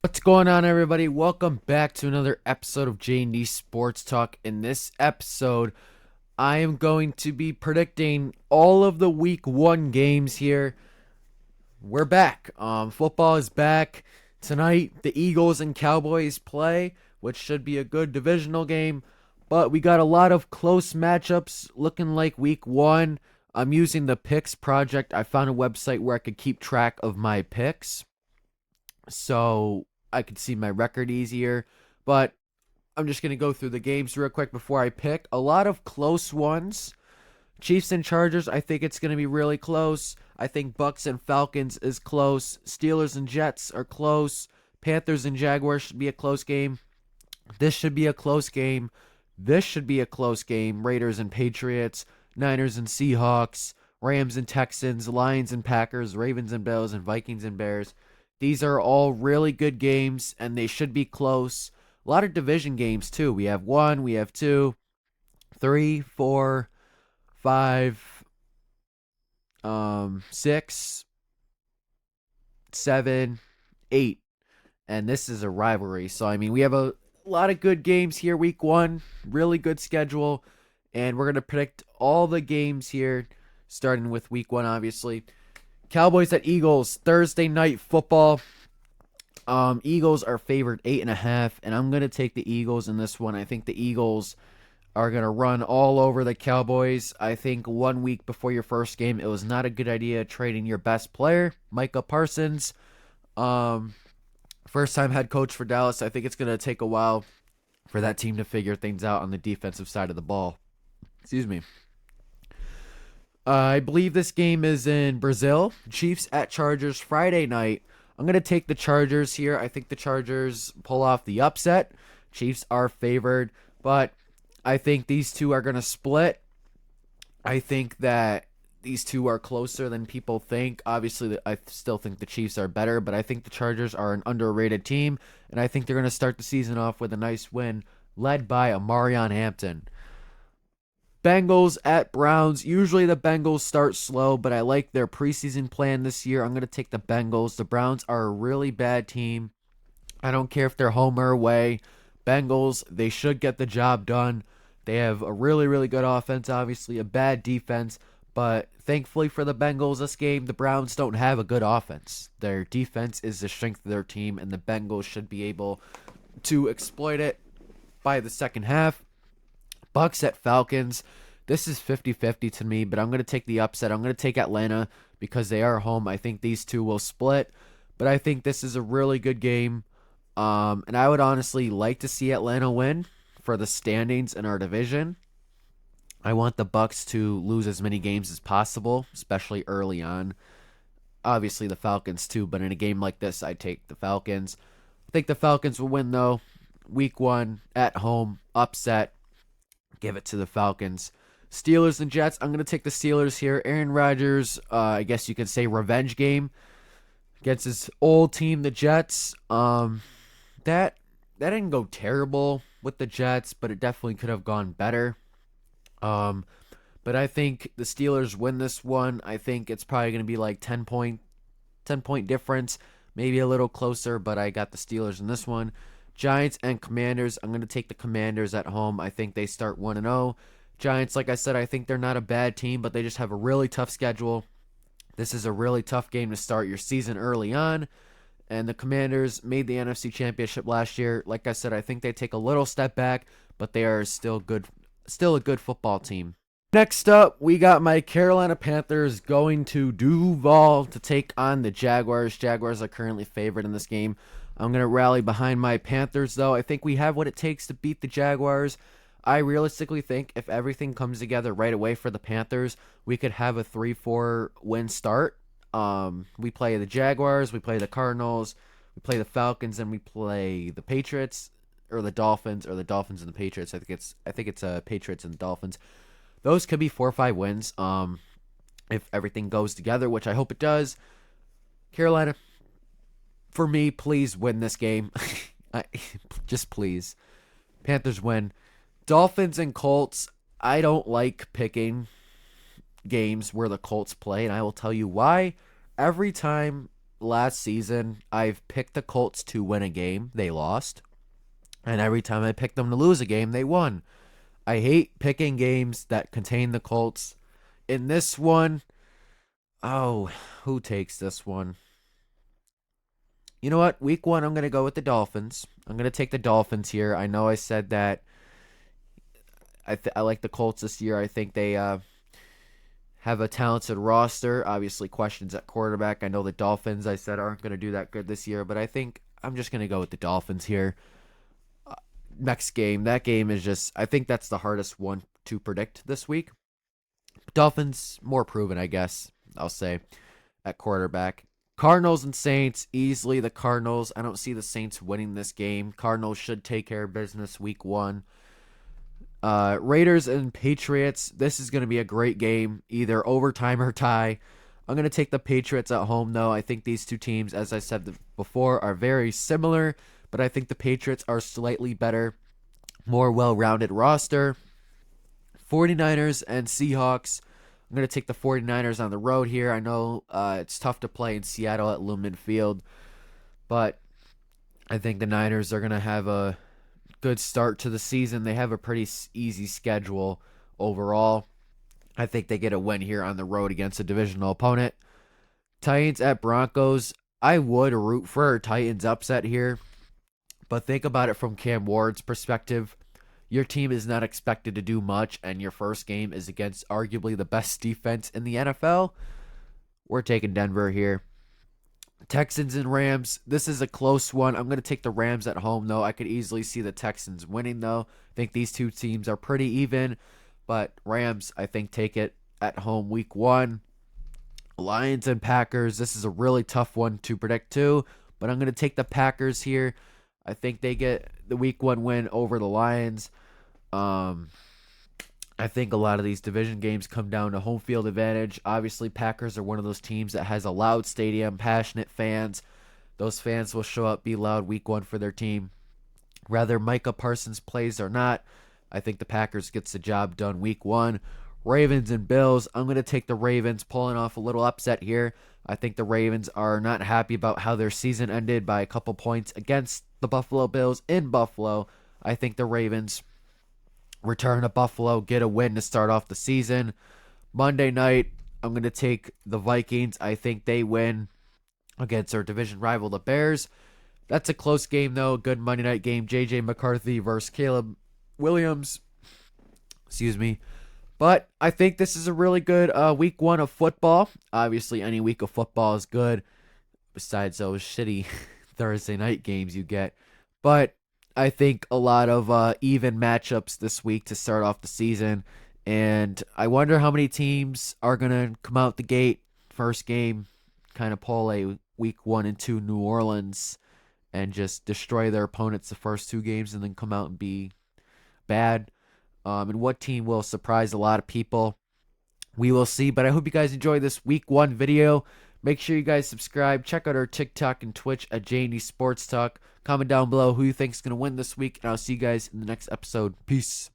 What's going on, everybody? Welcome back to another episode of J&D Sports Talk. In this episode, I am going to be predicting all of the week 1 games here. We're back. Football is back. Tonight, the Eagles and Cowboys play, which should be a good divisional game. But we got a lot of close matchups looking like week 1. I'm using the Picks Project. I found a website where I could keep track of my picks, so I could see my record easier. But I'm just going to go through the games real quick before I pick. A lot of close ones. Chiefs and Chargers, I think it's going to be really close. I think Bucks and Falcons is close. Steelers and Jets are close. Panthers and Jaguars should be a close game. This should be a close game. This should be a close game. Raiders and Patriots, Niners and Seahawks, Rams and Texans, Lions and Packers, Ravens and Bills, and Vikings and Bears. These are all really good games, and they should be close. A lot of division games, too. We have 1, we have 2, 3, 4, 5, 6, 7, 8. And this is a rivalry. So, I mean, we have a lot of good games here week 1. Really good schedule. And we're going to predict all the games here, starting with week 1, obviously. Cowboys at Eagles, Thursday night football. Eagles are favored 8.5, and I'm going to take the Eagles in this one. I think the Eagles are going to run all over the Cowboys. I think 1 week before your first game, it was not a good idea trading your best player, Micah Parsons. First time head coach for Dallas. I think it's going to take a while for that team to figure things out on the defensive side of the ball. Excuse me. I believe this game is in Brazil. Chiefs at Chargers Friday night. I'm going to take the Chargers here. I think the Chargers pull off the upset. Chiefs are favored, but I think these two are going to split. I think that these two are closer than people think. Obviously, I still think the Chiefs are better, but I think the Chargers are an underrated team, and I think they're going to start the season off with a nice win led by Amarion Hampton. Bengals at Browns. Usually the Bengals start slow, but I like their preseason plan this year. I'm going to take the Bengals. The Browns are a really bad team. I don't care if they're home or away. Bengals, they should get the job done. They have a really, really good offense, obviously, a bad defense. But thankfully for the Bengals this game, the Browns don't have a good offense. Their defense is the strength of their team, and the Bengals should be able to exploit it by the second half. Bucks at Falcons. This is 50-50 to me, but I'm going to take the upset. I'm going to take Atlanta because they are home. I think these two will split, but I think this is a really good game. And I would honestly like to see Atlanta win for the standings in our division. I want the Bucks to lose as many games as possible, especially early on. Obviously the Falcons too, but in a game like this, I take the Falcons. I think the Falcons will win though. Week 1 at home, upset. Give it to the Falcons. Steelers and Jets. I'm going to take the Steelers here. Aaron Rodgers, I guess you could say revenge game against his old team, the Jets. That didn't go terrible with the Jets, but it definitely could have gone better. But I think the Steelers win this one. I think it's probably going to be like 10 point difference, maybe a little closer, but I got the Steelers in this one. Giants and Commanders. I'm going to take the Commanders at home. I think they start 1-0. Giants, like I said, I think they're not a bad team, but they just have a really tough schedule. This is a really tough game to start your season early on. And the Commanders made the NFC Championship last year. Like I said, I think they take a little step back, but they are still a good football team. Next up, we got my Carolina Panthers going to Duval to take on the Jaguars. Jaguars are currently favored in this game. I'm going to rally behind my Panthers, though. I think we have what it takes to beat the Jaguars. I realistically think if everything comes together right away for the Panthers, we could have a 3-4 win start. We play the Jaguars, we play the Cardinals, we play the Falcons, and we play the Patriots or the Dolphins and the Patriots. I think it's Patriots and the Dolphins. Those could be 4 or 5 wins. If everything goes together, which I hope it does. Carolina, for me, please win this game. Just please. Panthers win. Dolphins and Colts. I don't like picking games where the Colts play, and I will tell you why. Every time last season, I've picked the Colts to win a game. They lost. And every time I picked them to lose a game, they won. I hate picking games that contain the Colts. In this one, oh, who takes this one? You know what? Week 1, I'm going to go with the Dolphins. I'm going to take the Dolphins here. I know I said that I like the Colts this year. I think they have a talented roster. Obviously, questions at quarterback. I know the Dolphins, I said, aren't going to do that good this year, but I think I'm just going to go with the Dolphins here. Next game, that game is just, I think that's the hardest one to predict this week. Dolphins, more proven, I guess, I'll say, at quarterback. Cardinals and Saints, easily the Cardinals. I don't see the Saints winning this game. Cardinals should take care of business week 1. Raiders and Patriots, this is going to be a great game, either overtime or tie. I'm going to take the Patriots at home, though. I think these two teams, as I said before, are very similar, but I think the Patriots are slightly better, more well-rounded roster. 49ers and Seahawks. I'm going to take the 49ers on the road here. I know it's tough to play in Seattle at Lumen Field, but I think the Niners are going to have a good start to the season. They have a pretty easy schedule overall. I think they get a win here on the road against a divisional opponent. Titans at Broncos. I would root for a Titans upset here, but think about it from Cam Ward's perspective. Your team is not expected to do much, and your first game is against arguably the best defense in the NFL. We're taking Denver here. Texans and Rams. This is a close one. I'm going to take the Rams at home, though. I could easily see the Texans winning, though. I think these two teams are pretty even, but Rams, I think, take it at home week 1. Lions and Packers. This is a really tough one to predict, too, but I'm going to take the Packers here. I think they get the week 1 win over the Lions. I think a lot of these division games come down to home field advantage. Obviously, Packers are one of those teams that has a loud stadium, passionate fans. Those fans will show up, be loud week 1 for their team. Whether Micah Parsons plays or not, I think the Packers gets the job done week 1. Ravens and Bills. I'm going to take the Ravens, pulling off a little upset here. I think the Ravens are not happy about how their season ended by a couple points against the Buffalo Bills in Buffalo. I think the Ravens return to Buffalo, get a win to start off the season. Monday night, I'm going to take the Vikings. I think they win against their division rival, the Bears. That's a close game, though. Good Monday night game. J.J. McCarthy versus Caleb Williams. Excuse me. But I think this is a really good week 1 of football. Obviously, any week of football is good, besides those shitty Thursday night games you get. But I think a lot of even matchups this week to start off the season. And I wonder how many teams are going to come out the gate first game, kind of pull a week 1 and 2 New Orleans and just destroy their opponents the first 2 games and then come out and be bad. And what team will surprise a lot of people, we will see. But I hope you guys enjoyed this week 1 video. Make sure you guys subscribe. Check out our TikTok and Twitch at J&D Sports Talk. Comment down below who you think is going to win this week. And I'll see you guys in the next episode. Peace.